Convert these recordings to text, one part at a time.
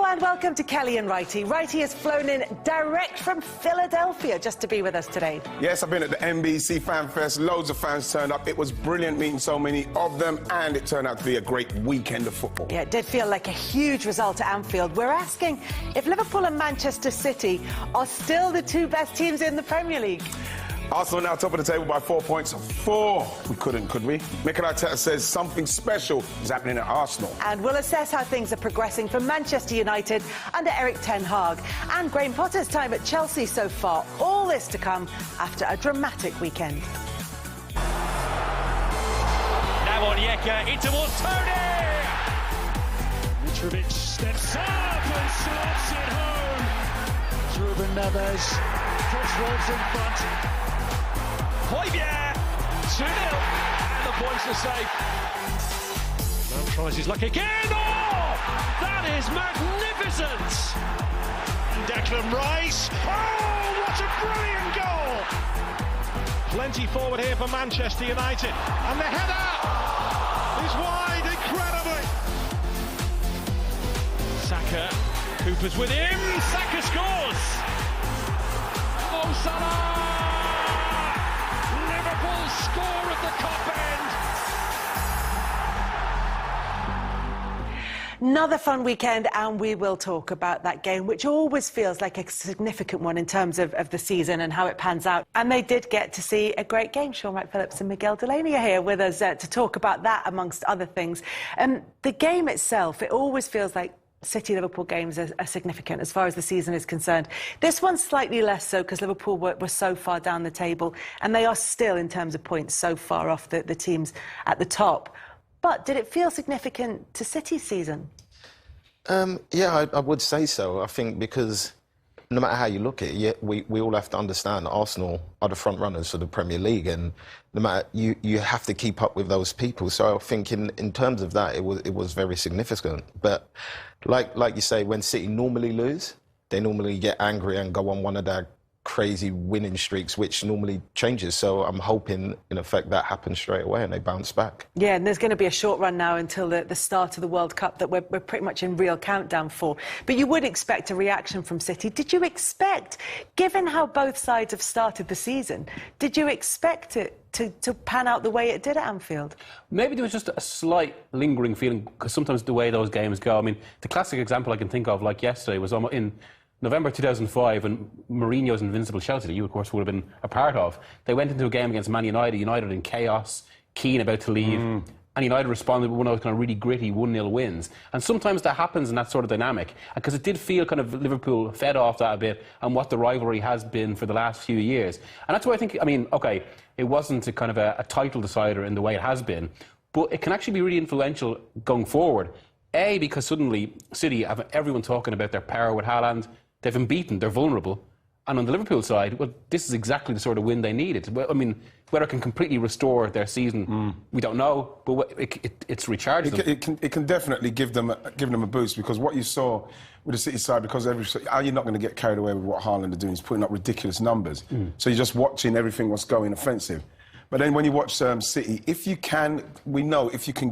and welcome to Kelly and Righty. Righty has flown in direct from Philadelphia just to be with us today. Yes, I've been at the NBC Fan Fest. Loads of fans turned up. It was brilliant meeting so many of them, and it turned out to be a great weekend of football. Yeah, it did feel like a huge result at Anfield. We're asking if Liverpool and Manchester City are still the two best teams in the Premier League. Arsenal now top of the table by 4 points. We couldn't, could we? Mikel Arteta says something special is happening at Arsenal. And we'll assess how things are progressing for Manchester United under Eric Ten Hag. And Graham Potter's time at Chelsea so far. All this to come after a dramatic weekend. Now on Yeka, in towards Tony! Mitrovic steps up and slots it home. Ruben Neves puts Wolves in front. Højbjerg, 2-0, and the points are safe. Now tries his luck again. Oh, that is magnificent. Declan Rice. Oh, what a brilliant goal. Plenty forward here for Manchester United. And the header is wide, incredibly. Saka, Cooper's with him, Saka scores. Mo Salah! Liverpool score at the Kop end. Another fun weekend, and we will talk about that game, which always feels like a significant one in terms of the season and how it pans out. And they did get to see a great game. Sean Wright-Phillips and Miguel Delaney are here with us to talk about that, amongst other things. The game itself, it always feels like City-Liverpool games are significant as far as the season is concerned. This one's slightly less so because Liverpool were so far down the table, and they are still, in terms of points, so far off the teams at the top. But did it feel significant to City's season? Yeah, I would say so. I think because no matter how you look at it, we all have to understand Arsenal are the front runners for the Premier League, and no matter you have to keep up with those people. So I think in terms of that, it was very significant. But like you say, when City normally lose, they normally get angry and go on one of their crazy winning streaks, which normally changes. So I'm hoping, in effect, that happens straight away and they bounce back. Yeah, and there's going to be a short run now until the start of the World Cup that we're pretty much in real countdown for. But you would expect a reaction from City. Did you expect, given how both sides have started the season, did you expect it to pan out the way it did at Anfield? Maybe there was just a slight lingering feeling, because sometimes the way those games go. I mean, the classic example I can think of, like yesterday, was in November 2005, and Mourinho's invincible Chelsea, that you, of course, would have been a part of. They went into a game against Man United, United in chaos, Keane about to leave, and United responded with one of those kind of really gritty 1-0 wins. And sometimes that happens in that sort of dynamic, because it did feel kind of Liverpool fed off that a bit and what the rivalry has been for the last few years. And that's why I think, I mean, OK, it wasn't a kind of a title decider in the way it has been, but it can actually be really influential going forward. A, because suddenly City have everyone talking about their power with Haaland. They've been beaten, they're vulnerable. And on the Liverpool side, well, this is exactly the sort of win they needed. Well, I mean, whether it can completely restore their season, we don't know, but it's recharged them. It can definitely give them a boost, because what you saw with the City side, because you're not going to get carried away with what Haaland are doing. He's putting up ridiculous numbers. So you're just watching everything what's going offensive. But then when you watch City, if you can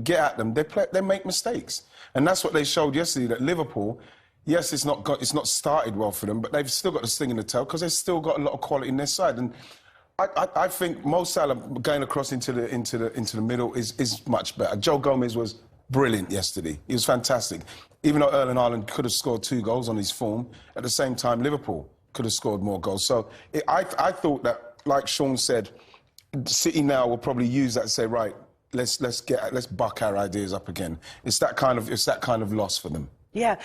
get at them, they make mistakes. And that's what they showed yesterday, that Liverpool, yes, it's not started well for them, but they've still got the sting in the tail, because they've still got a lot of quality in their side. And I think Mo Salah going across into the middle is much better. Joe Gomez was brilliant yesterday. He was fantastic. Even though Erling Haaland could have scored 2 goals on his form, at the same time Liverpool could have scored more goals. So I thought that, like Sean said, City now will probably use that and say, right, let's buck our ideas up again. It's that kind of loss for them. Yeah,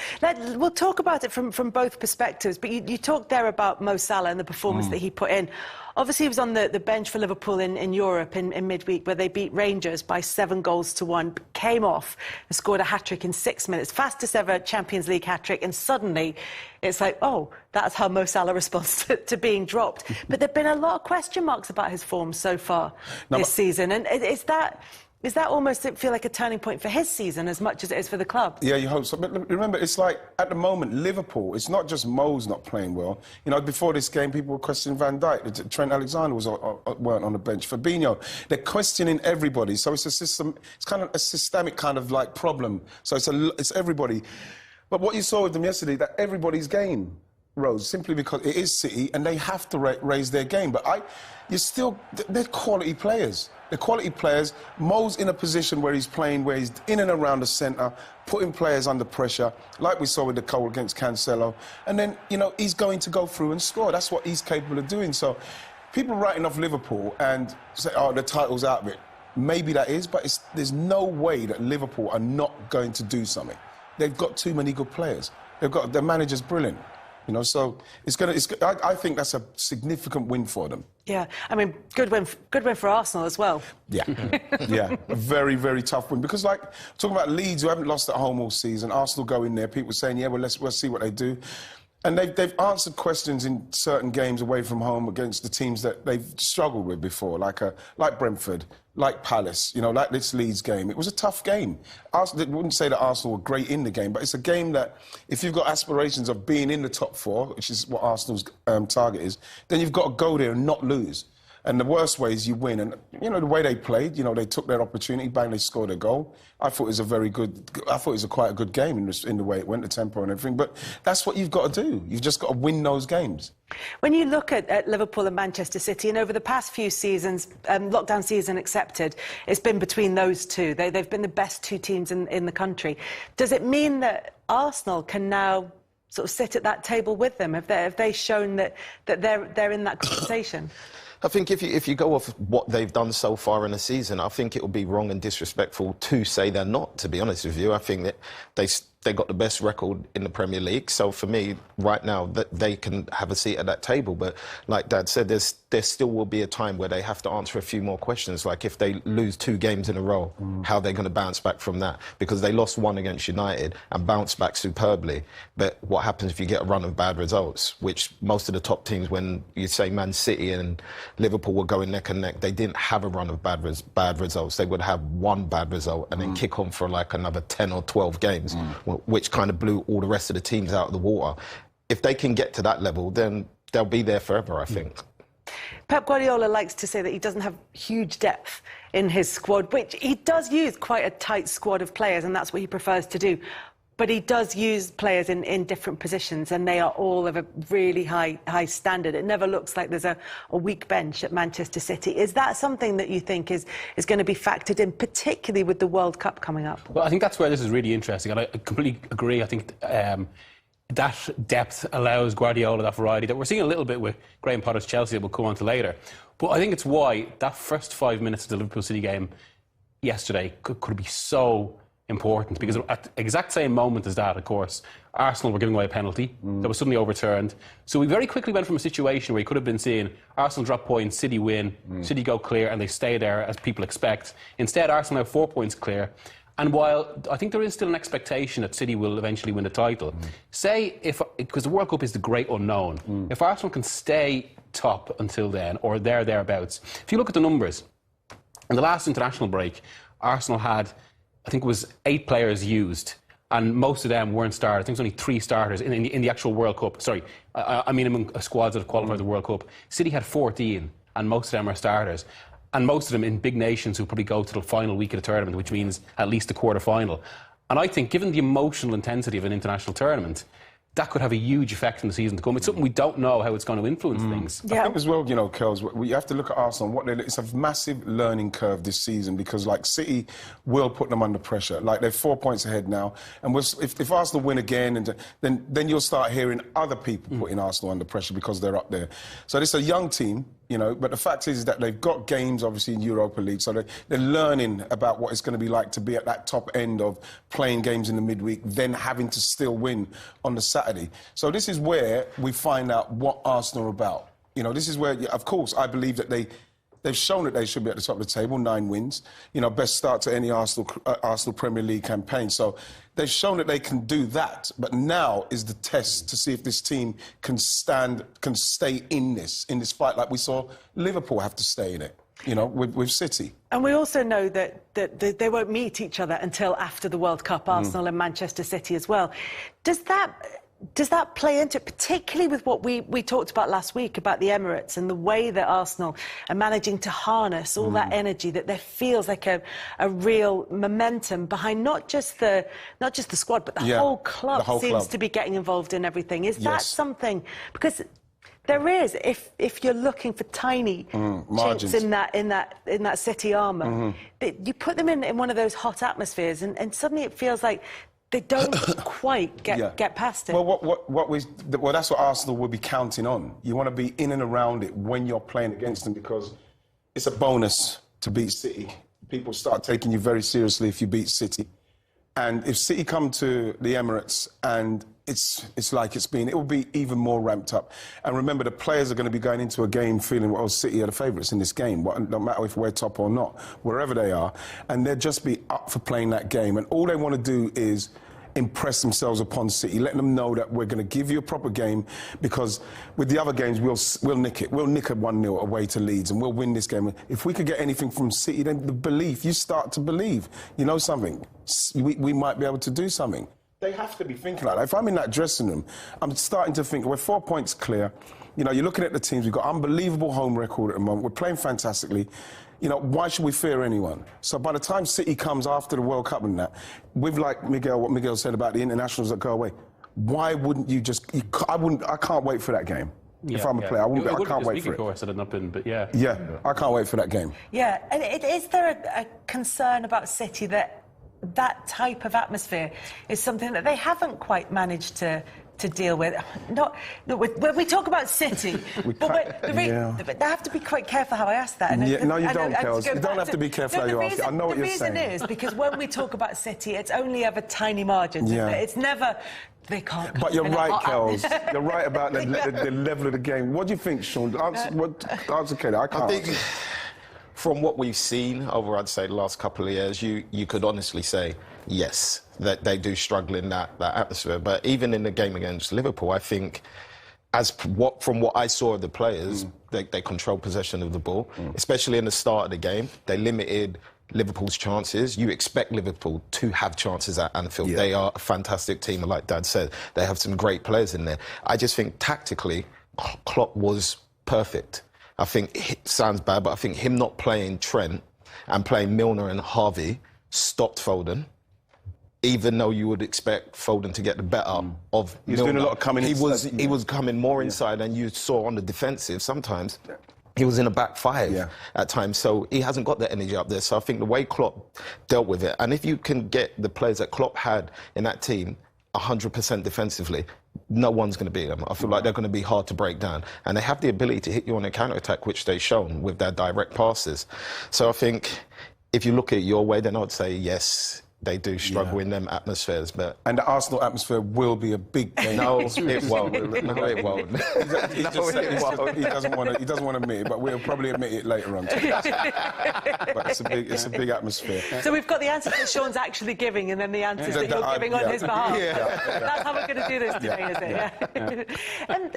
we'll talk about it from both perspectives, but you talked there about Mo Salah and the performance that he put in. Obviously, he was on the bench for Liverpool in Europe in midweek, where they beat Rangers by 7-1, came off and scored a hat-trick in 6 minutes, fastest ever Champions League hat-trick, and suddenly it's like, oh, that's how Mo Salah responds to being dropped. But there've been a lot of question marks about his form so far this season, and Is that almost feel like a turning point for his season as much as it is for the club? Yeah, you hope so. But remember, it's like, at the moment, Liverpool, it's not just Mo's not playing well. You know, before this game, people were questioning Van Dijk. Trent Alexander weren't on the bench. Fabinho, they're questioning everybody. So it's a system, it's kind of a systemic kind of like problem. So it's everybody. But what you saw with them yesterday, that everybody's game rose simply because it is City and they have to raise their game. But they're quality players. They're quality players. Mo's in a position where he's playing, where he's in and around the centre, putting players under pressure, like we saw with the goal against Cancelo. And then, you know, he's going to go through and score. That's what he's capable of doing. So people writing off Liverpool and say, oh, the title's out of it. Maybe that is, but there's no way that Liverpool are not going to do something. They've got too many good players. Their manager's brilliant. You know, so I think that's a significant win for them. Yeah, I mean, good win for Arsenal as well. Yeah, yeah, a very, very tough win. Because, like, talking about Leeds, who haven't lost at home all season, Arsenal go in there, people saying, yeah, well, let's see what they do. And they've answered questions in certain games away from home against the teams that they've struggled with before, like Brentford, like Palace, you know, like this Leeds game. It was a tough game. I wouldn't say that Arsenal were great in the game, but it's a game that if you've got aspirations of being in the top four, which is what Arsenal's target is, then you've got to go there and not lose. And the worst way is you win. And, you know, the way they played, you know, they took their opportunity, bang, they scored a goal. I thought it was quite a good game in the way it went, the tempo and everything. But that's what you've got to do. You've just got to win those games. When you look at Liverpool and Manchester City, and over the past few seasons, lockdown season accepted, it's been between those two. They've been the best two teams in the country. Does it mean that Arsenal can now sort of sit at that table with them? Have they shown that they're in that conversation? I think if you go off what they've done so far in the season, I think it would be wrong and disrespectful to say they're not, to be honest with you. I think that they got the best record in the Premier League. So for me, right now, that they can have a seat at that table. But like Dad said, there still will be a time where they have to answer a few more questions. Like if they lose 2 games in a row, how they're going to bounce back from that? Because they lost 1 against United and bounced back superbly. But what happens if you get a run of bad results? Which most of the top teams, when you say Man City and Liverpool were going neck and neck, they didn't have a run of bad results. They would have 1 bad result and then kick on for like another 10 or 12 games. Which kind of blew all the rest of the teams out of the water. If they can get to that level, then they'll be there forever, I think. Pep Guardiola likes to say that he doesn't have huge depth in his squad, which he does use quite a tight squad of players, and that's what he prefers to do. But he does use players in different positions, and they are all of a really high standard. It never looks like there's a weak bench at Manchester City. Is that something that you think is going to be factored in, particularly with the World Cup coming up? Well, I think that's where this is really interesting, and I completely agree. I think that depth allows Guardiola that variety that we're seeing a little bit with Graham Potter's Chelsea that we'll come on to later. But I think it's why that first 5 minutes of the Liverpool City game yesterday could be so important, because at the exact same moment as that, of course, Arsenal were giving away a penalty that was suddenly overturned. So we very quickly went from a situation where you could have been seeing Arsenal drop points, City win, City go clear, and they stay there as people expect. Instead, Arsenal have 4 points clear. And while I think there is still an expectation that City will eventually win the title, because the World Cup is the great unknown, if Arsenal can stay top until then, or thereabouts, if you look at the numbers, in the last international break, Arsenal had, I think it was 8 players used, and most of them weren't started. I think it was only 3 starters in the actual World Cup. Sorry, I mean among squads that have qualified for the World Cup. City had 14, and most of them are starters. And most of them in big nations who probably go to the final week of the tournament, which means at least the quarter-final. And I think, given the emotional intensity of an international tournament, that could have a huge effect in the season to come. It's something we don't know how it's going to influence things. Yeah. I think as well, you know, Kels, we have to look at Arsenal. It's a massive learning curve this season, because, like, City will put them under pressure. Like, they're 4 points ahead now. And if Arsenal win again, then you'll start hearing other people putting Arsenal under pressure because they're up there. So it's a young team, you know, but the fact is that they've got games, obviously, in Europa League, so they're learning about what it's going to be like to be at that top end of playing games in the midweek, then having to still win on the Saturday. So this is where we find out what Arsenal are about. You know, this is where, of course, I believe that they've shown that they should be at the top of the table, 9 wins. You know, best start to any Arsenal Premier League campaign. So they've shown that they can do that. But now is the test to see if this team can stay in this fight, like we saw Liverpool have to stay in it, you know, with City. And we also know that they won't meet each other until after the World Cup, Arsenal and Manchester City as well. Does that Does that play into it, particularly with what we talked about last week about the Emirates and the way that Arsenal are managing to harness all that energy, that there feels like a real momentum behind not just the squad, but the whole club seems to be getting involved in everything. Is that something? Because there is, if you're looking for tiny chinks in that City armour, you put them in one of those hot atmospheres, and suddenly it feels like they don't quite get past it. Well, that's what Arsenal will be counting on. You want to be in and around it when you're playing against them, because it's a bonus to beat City. People start taking you very seriously if you beat City. And if City come to the Emirates and it's like it will be even more ramped up. And remember, the players are going to be going into a game feeling, well, City are the favourites in this game, no matter if we're top or not, wherever they are. And they'll just be up for playing that game. And all they want to do is impress themselves upon City, letting them know that we're going to give you a proper game, because with the other games, we'll nick it. We'll nick a 1-0 away to Leeds and we'll win this game. If we could get anything from City, then the belief, you start to believe, you know something, we might be able to do something. They have to be thinking like that. If I'm in that dressing room, I'm starting to think, we're 4 points clear. You know, you're looking at the teams, we've got unbelievable home record at the moment, we're playing fantastically. You know, why should we fear anyone? So by the time City comes after the World Cup and that, with like what Miguel said about the internationals that go away, why wouldn't you just... I can't wait for that game. If I'm a player, I can't wait for it. Course, had it not been, but yeah. Yeah, I can't wait for that game. Yeah, and is there a concern about City that type of atmosphere is something that they haven't quite managed to deal with? When we talk about City, they have to be quite careful how I ask that. No, you don't, Kels. You don't have to be careful how you ask it. I know what you're saying. The reason is because when we talk about City, it's only of a tiny margin. It's never... They can't. But you're right, Kels. You're right about the level of the game. What do you think, Sean? Answer Kelly. I can't. From what we've seen over, I'd say, the last couple of years, you could honestly say, yes, that they do struggle in that atmosphere. But even in the game against Liverpool, I think, from what I saw of the players, they controlled possession of the ball, especially in the start of the game. They limited Liverpool's chances. You expect Liverpool to have chances at Anfield. They are a fantastic team, and like Dad said, they have some great players in there. I just think tactically, Klopp was perfect. I think, it sounds bad, but I think him not playing Trent and playing Milner and Harvey stopped Foden, even though you would expect Foden to get the better of Milner. He was doing a lot of coming inside. He was coming more inside than you saw on the defensive sometimes. He was in a back five at times, so he hasn't got that energy up there. So I think the way Klopp dealt with it, and if you can get the players that Klopp had in that team 100% defensively, no one's going to beat them. I feel like they're going to be hard to break down. And they have the ability to hit you on a counter-attack, which they've shown with their direct passes. So I think if you look at it your way, then I would say, yes, they do struggle in them atmospheres. And the Arsenal atmosphere will be a big game. No, it won't. No, it won't. He doesn't want to admit it, but we'll probably admit it later on. But it's a big atmosphere. So we've got the answers that Sean's actually giving, and then the answers that you're giving on his behalf. That's how we're going to do this today, is it? And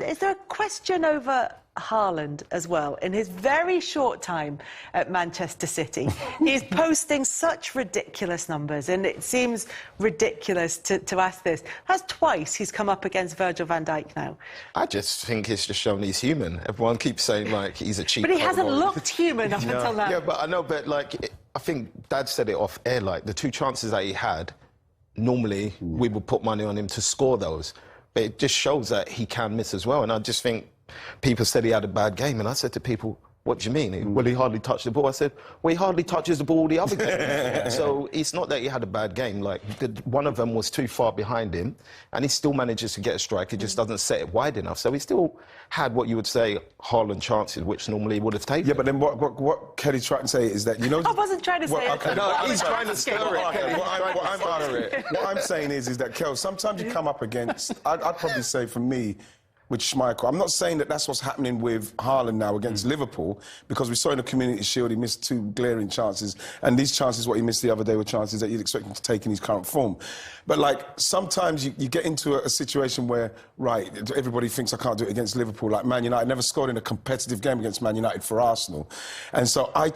is there a question over Haaland as well? In his very short time at Manchester City, he's posting such ridiculous numbers, and it seems ridiculous to ask this. That's twice he's come up against Virgil van Dijk now. I just think it's just shown he's human. Everyone keeps saying, like, he's a cheap... But he hasn't looked human up until now. Yeah, but I know, but, like, I think Dad said it off air, like, the two chances that he had, normally we would put money on him to score those. But it just shows that he can miss as well. And I just think people said he had a bad game, and I said to people, what do you mean? Well, he hardly touched the ball. I said, well, he hardly touches the ball the other game. So it's not that he had a bad game. Like, one of them was too far behind him, and he still manages to get a strike. He just doesn't set it wide enough. So he still had what you would say Haaland chances, which normally he would have taken. Yeah, but then what Kelly's trying to say is that, you know... I wasn't trying to say it. Okay. No, he's trying to stir it. What I'm saying is that, Kel, sometimes you come up against... I'd probably say, for me, with Schmeichel. I'm not saying that that's what's happening with Haaland now against Liverpool, because we saw in the Community Shield he missed two glaring chances, and these chances, what he missed the other day, were chances that you'd expect him to take in his current form. But, like, sometimes you get into a situation where, right, everybody thinks I can't do it against Liverpool. Like, Man United never scored in a competitive game against Man United for Arsenal. And so I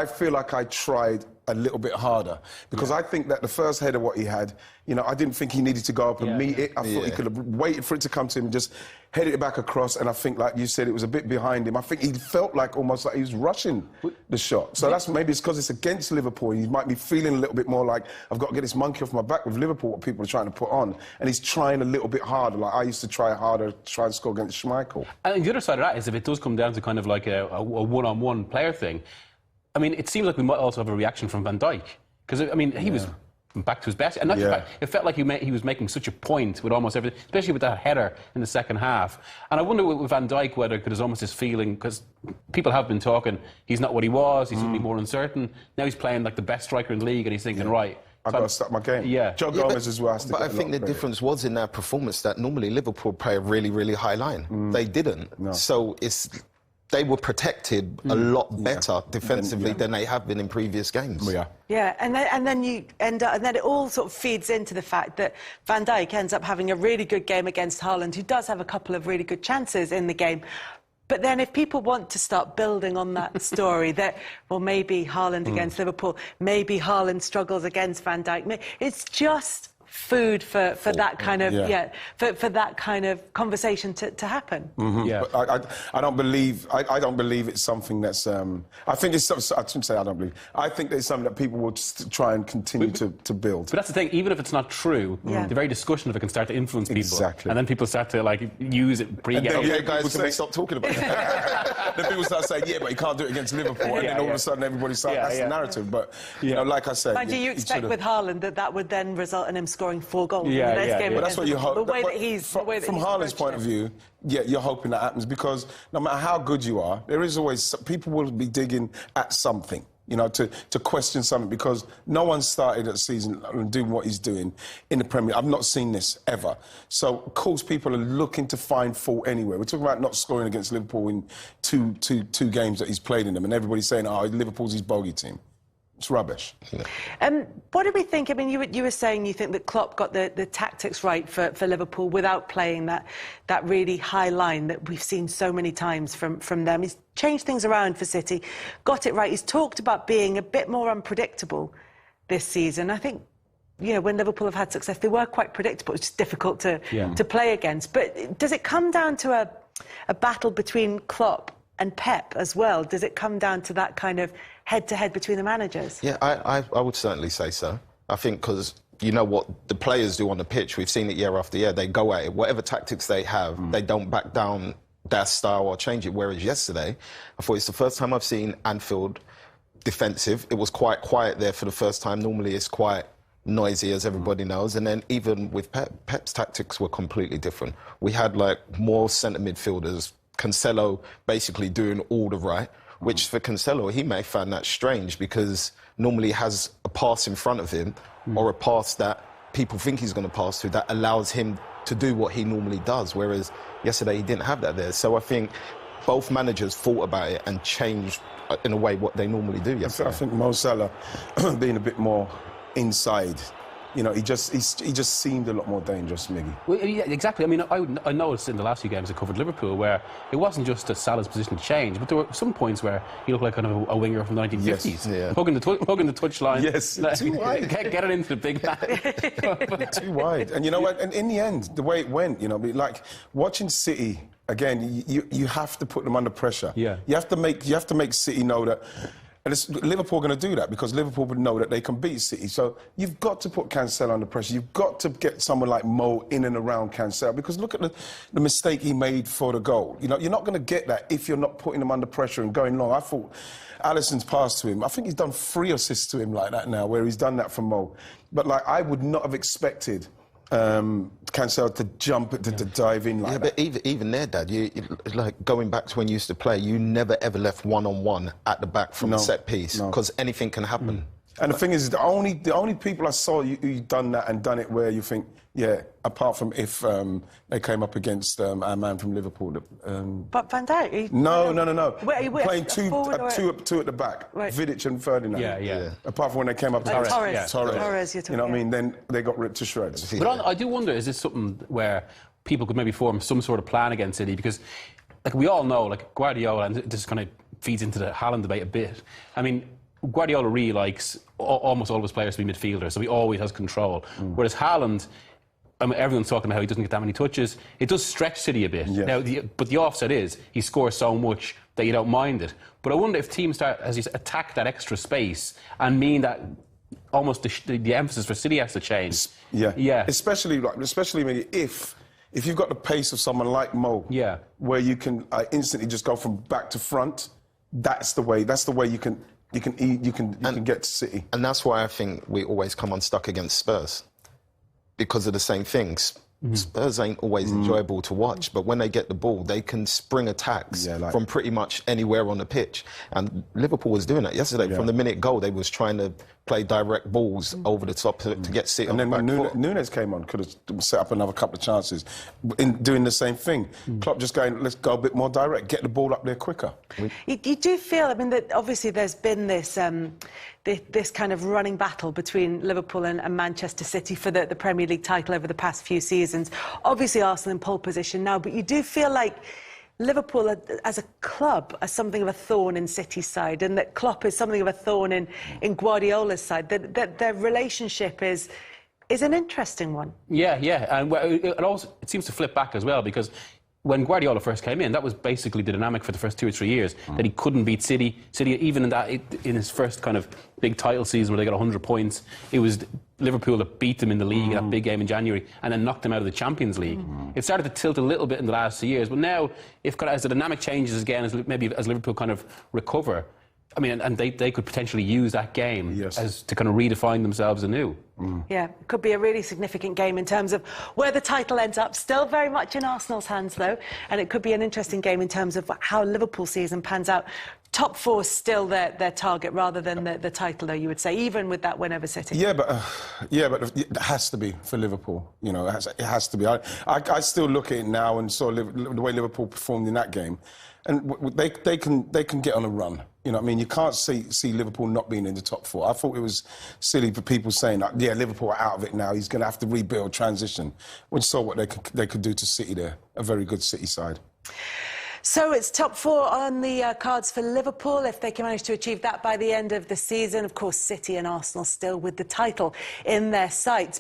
feel like I tried a little bit harder. Because I think that the first header, what he had, you know, I didn't think he needed to go up and meet it. I thought he could have waited for it to come to him and just headed it back across. And I think, like you said, it was a bit behind him. I think he felt like almost like he was rushing the shot. So that's maybe it's because it's against Liverpool. He might be feeling a little bit more like, I've got to get this monkey off my back with Liverpool, what people are trying to put on. And he's trying a little bit harder. Like I used to try harder to try and score against Schmeichel. And the other side of that is if it does come down to kind of like a one-on-one player thing, I mean, it seems like we might also have a reaction from Van Dijk. Because, I mean, he was back to his best. And not just back, it felt like he was making such a point with almost everything, especially with that header in the second half. And I wonder with Van Dijk whether there's almost this feeling, because people have been talking, he's not what he was, he's suddenly more uncertain. Now he's playing like the best striker in the league and he's thinking, right, I've got to start my game. Yeah. Joe Gomez as well. But I think the difference was in their performance that normally Liverpool play a really, really high line. They didn't. No. So they were protected a lot better defensively than they have been in previous games. Yeah, and then you end up, and then it all sort of feeds into the fact that Van Dijk ends up having a really good game against Haaland, who does have a couple of really good chances in the game. But then if people want to start building on that story that, well, maybe Haaland against Liverpool, maybe Haaland struggles against Van Dijk, it's just food for that kind of for that kind of conversation to happen. But I don't believe I don't believe it's something that's I think it's something, I shouldn't say I don't believe. I think it's something that people will try and continue to build. But that's the thing, even if it's not true, the very discussion of it can start to influence people. Exactly. And then people start to like use it pre-game. Guys, can we stop talking about it? Then people start saying, but he can't do it against Liverpool, and then all of a sudden everybody starts, that's the narrative. But you know, like I said, do you expect with Haaland that would then result in him scoring 4 goals in the next game? But that's what you hope. The way that he's from Haaland's point of view, you're hoping that happens because no matter how good you are, there is always people will be digging at something. You know, to question something because no one started the season doing what he's doing in the Premier League. I've not seen this ever. So, of course, people are looking to find fault anywhere. We're talking about not scoring against Liverpool in two games that he's played in them, and everybody's saying, Liverpool's his bogey team. It's rubbish. What do we think? I mean, you were saying you think that Klopp got the tactics right for Liverpool without playing that really high line that we've seen so many times from them. He's changed things around for City, got it right. He's talked about being a bit more unpredictable this season. I think, you know, when Liverpool have had success, they were quite predictable. It's just difficult to play against. But does it come down to a battle between Klopp and Pep as well? Does it come down to that kind of head-to-head between the managers? Yeah, I would certainly say so. I think because you know what the players do on the pitch, we've seen it year after year, they go at it. Whatever tactics they have, they don't back down their style or change it. Whereas yesterday, I thought it's the first time I've seen Anfield defensive. It was quite quiet there for the first time. Normally it's quite noisy, as everybody knows. And then even with Pep's tactics were completely different. We had like more centre midfielders, Cancelo basically doing all the right, which for Cancelo, he may find that strange because normally he has a pass in front of him or a pass that people think he's going to pass to that allows him to do what he normally does, whereas yesterday he didn't have that there. So I think both managers thought about it and changed in a way what they normally do yesterday. I think Mo Salah being a bit more inside, you know, he just seemed a lot more dangerous, Miggy. Well, yeah, exactly. I mean, I noticed in the last few games I covered Liverpool where it wasn't just that Salah's position changed, but there were some points where he looked like kind of a winger from the 1950s, hugging the touchline. Yes, like, too wide. Get it into the big man. Too wide. And you know what? And in the end, the way it went, you know, like watching City again, you have to put them under pressure. Yeah. You have to make City know that. And Liverpool are going to do that because Liverpool would know that they can beat City. So you've got to put Cancelo under pressure. You've got to get someone like Mo in and around Cancelo because look at the mistake he made for the goal. You know, you're not going to get that if you're not putting him under pressure and going long. I thought Alisson's pass to him, I think he's done 3 assists to him like that now, where he's done that for Mo. But like I would not have expected Cancelo to jump, to dive in like that. But even there, Dad, you like going back to when you used to play, you never ever left one-on-one at the back from a set piece because anything can happen. And the thing is, the only people I saw who done that and done it where you think, yeah, apart from if they came up against our man from Liverpool. But Van Dijk? No. Wait, playing two at the back, right. Vidic and Ferdinand. Yeah. Apart from when they came up against Torres, you know what I mean? Then they got ripped to shreds. But I do wonder, is this something where people could maybe form some sort of plan against City? Because, like, we all know, like, Guardiola, and this kind of feeds into the Haaland debate a bit. I mean, Guardiola really likes almost all of his players to be midfielders, so he always has control. Whereas Haaland, I mean, everyone's talking about how he doesn't get that many touches. It does stretch City a bit. Yeah. Now, but the offset is he scores so much that you don't mind it. But I wonder if teams start, as you say, attack that extra space and mean that almost the emphasis for City has to change. Yeah. Especially maybe if you've got the pace of someone like Mo, where you can instantly just go from back to front. That's the way you can get to City. And that's why I think we always come unstuck against Spurs, because of the same things. Spurs ain't always enjoyable to watch, but when they get the ball, they can spring attacks from pretty much anywhere on the pitch. And Liverpool was doing that yesterday. From the minute goal, they was trying to play direct balls over the top to get City. And then when Nunes came on, could have set up another couple of chances in doing the same thing. Klopp just going, let's go a bit more direct, get the ball up there quicker. You do feel, I mean, that obviously there's been this this kind of running battle between Liverpool and Manchester City for the Premier League title over the past few seasons. Obviously Arsenal in pole position now, but you do feel like Liverpool as a club are something of a thorn in City's side, and that Klopp is something of a thorn in Guardiola's side. That their relationship is an interesting one. Yeah, and it seems to flip back as well, because when Guardiola first came in, that was basically the dynamic for the first 2 or 3 years, that he couldn't beat City. City, even in his first kind of big title season where they got 100 points, it was Liverpool that beat them in the league in that big game in January and then knocked them out of the Champions League. It started to tilt a little bit in the last 2 years, but now, as the dynamic changes again, as Liverpool kind of recover, I mean, and they could potentially use that game as to kind of redefine themselves anew. Yeah, it could be a really significant game in terms of where the title ends up. Still very much in Arsenal's hands, though, and it could be an interesting game in terms of how Liverpool's season pans out. Top four is still their target rather than the title, though, you would say, even with that win over City. Yeah, but it has to be for Liverpool. You know, it has to be. I still look at it now and saw the way Liverpool performed in that game, and they can get on a run. You know what I mean? You can't see Liverpool not being in the top four. I thought it was silly for people saying, Liverpool are out of it now. He's going to have to rebuild, transition. We saw what they could do to City there. A very good City side. So it's top four on the cards for Liverpool, if they can manage to achieve that by the end of the season. Of course, City and Arsenal still with the title in their sights.